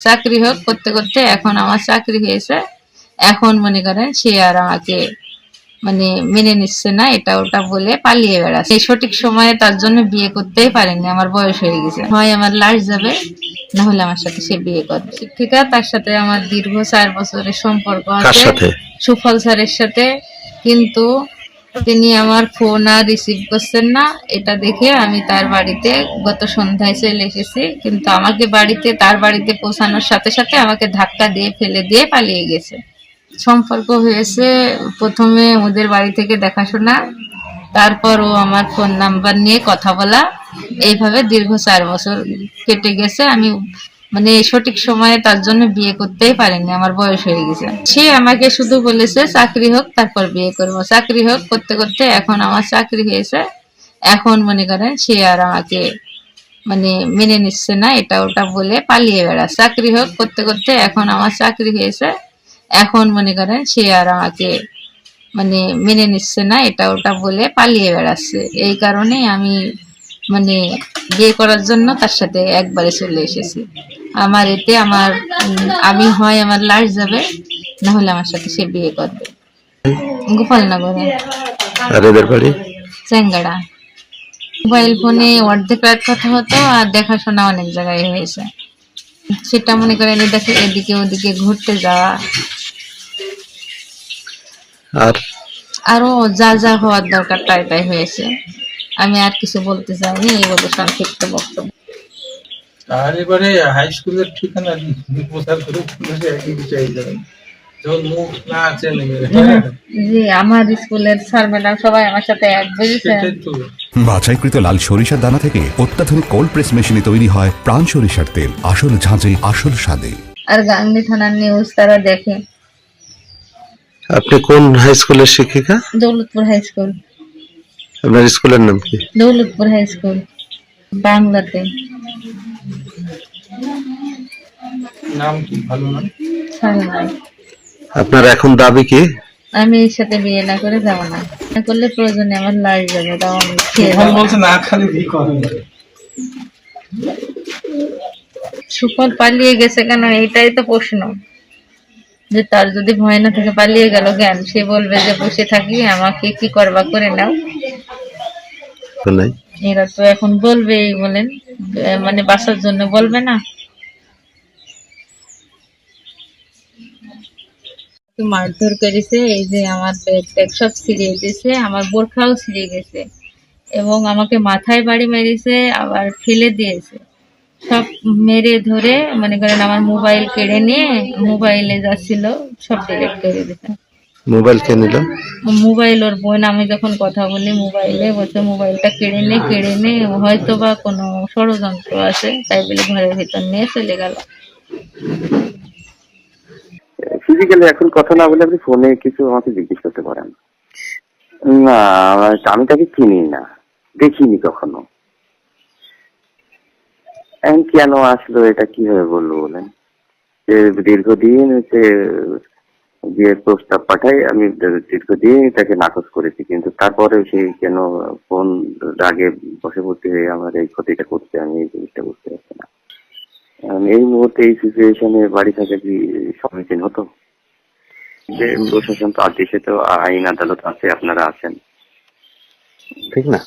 চাকরি হোক করতে করতে এখন আমার চাকরি হয়েছে। এখন মনে করেন সে আর আমাকে মানে মেনে নিচ্ছে না, এটা ওটা বলে পালিয়ে বেড়াচ্ছে। এই সঠিক সময়ে তার জন্য বিয়ে করতেই পারেনি, আমার বয়স হয়ে গেছে। হয় আমার লাশ যাবে, না হলে আমার সাথে সে বিয়ে করবে। শিক্ষিকা, তার সাথে আমার দীর্ঘ 4 বছরের সম্পর্ক কার আছে, সাথে? সুফল স্যারের সাথে। কিন্তু তিনি আমার ফোন আর রিসিভ করছেন না, এটা দেখে আমি তার বাড়িতে গত সন্ধ্যায় চলে এসেছি। কিন্তু আমাকে তার বাড়িতে পৌঁছানোর সাথে সাথে আমাকে ধাক্কা দিয়ে ফেলে দিয়ে পালিয়ে গেছে। সম্পর্ক হয়েছে প্রথমে ওদের বাড়ি থেকে দেখাশোনা, তারপর ও আমার ফোন নাম্বার নিয়ে কথা বলা, এইভাবে দীর্ঘ 4 বছর কেটে গেছে। আমি মানে সঠিক সময়ে তার জন্য বিয়ে করতেই পারিনি, আমার বয়স হয়ে গেছে। সে আমাকে শুধু বলেছে চাকরি হোক তারপর বিয়ে করবো। চাকরি হোক করতে করতে এখন আমার চাকরি হয়েছে। এখন মনে করেন সে আর আমাকে মানে মেনে নিচ্ছে না, এটা ওটা বলে পালিয়ে বেড়াচ্ছে। চাকরি হোক করতে করতে এখন আমার চাকরি হয়েছে। এখন মনে করেন সে আর আমাকে মানে মেনে নিচ্ছে না, এটা ওটা বলে পালিয়ে বেড়াচ্ছে। এই কারণেই আমি মানে বিয়ে করার জন্য তার সাথে একবারে চলে এসেছি। আমার এতে আমি হয় আমার লাশ যাবে, না হলে আমার সাথে সে বিয়ে করবে। গোপালনগরে। আর এদের বাড়ি? চেঙ্গাড়া। মোবাইল ফোনে অর্ধেক রাত কথা হতো, আর দেখাশোনা অনেক জায়গায় হয়েছে। সেটা মনে করেন এদিকে ওদিকে ঘুরতে যাওয়া, আর আরো যা যা হওয়ার দরকার তাই তাই হয়েছে। আমি আর কিছু বলতে চাইনি, এই বলে সংক্ষিপ্ত বক্তব্য। আর এবারে হাই স্কুলের ঠিকানা প্রচার করে পুলিশে একই বিচার যাবেন যখন মুখ না আছে নেবে। জি, আমার স্কুলের স্যার ম্যাডাম সবাই আমার সাথে এক বুঝেছেন। সেটাই তো। বাছাইকৃত লাল সরিষার দানা থেকে অত্যাধুনিক কোল্ড প্রেস মেশিনে তৈরি হয় প্রাণ সরিষার তেল, আসল ঝাঁঝে আসল স্বাদে। আর গাংনী থানার নিউজ তারা দেখে। আপনি কোন হাই স্কুলের শিক্ষিকা? Daulatpur high school. আপনার স্কুলের নাম কি? দৌলতপুর হাই স্কুল, বাংলাতে। নাম কি? ভালো নাম। সালমান। আপনার এখন দাবি কি? আমি এর সাথে বিয়ে না করে যাবো না। না করলে প্রয়োজনে আমার লাশ যাবে, তাও আমি খেয়ে সুফল যাবো। বলছে না খালি বিয়ে করেন। সুফল পালিয়ে গেছে কেন, এটাই তো প্রশ্ন। যে তার যদি ভয় না থাকে পালিয়ে গেল কেন? সে বলবে যে বসে থাকি, আমাকে কি করবা করে নাও। তো নাই। এরা তো এখন বলবেই, বলেন মানে বাঁচার জন্য বলবে না। মারধর করেছে, এই যে আমার ব্যাগ ট্যাগ সব ছিঁড়িয়ে দিয়েছে, আমার বোরখাও ছিঁড়ে গেছে, এবং আমাকে মাথায় বাড়ি মেরেছে, আবার ফেলে দিয়েছে। সব মেরে ধরে মনে করেন আমার মোবাইল কেড়ে নিয়ে, মোবাইলে যা ছিল সব ডিলিট করে দিতে। মোবাইল কে নিল? মোবাইল ওর বোন, আমি যখন কথা বলি মোবাইলে, বলছে মোবাইলটা কেড়ে নে হয়তো বা কোনো ষড়যন্ত্র আছে, তাই বলে ঘরের ভিতর নিয়ে চলে গেল। ফিজিক্যালি এখন কথা না বলে আপনি ফোনে কিছু আমাকে জিজ্ঞেস করতে পারেন। না, আমি তাকে চিনি না, দেখিনি কখনো। এখন কেন আসলো এটা কিভাবে বলবো বলেন? যে দীর্ঘদিন হচ্ছে বিয়ের প্রস্তাব পাঠাই, আমি দীর্ঘদিন তাকে নাকচ করেছি, কিন্তু তারপরে সে কেন ফোন রাগে বশবর্তী হয়ে আমার এই ক্ষতিটা করছে, আমি এই জিনিসটা বুঝতে পারছি না। এই মুহূর্তে এই সিচুয়েশনে বাড়ি থাকা কি সম্মুখীন হতো? যে প্রশাসন তো দেশে তো আইন আদালত আছে, আপনারা আছেন, ঠিক না?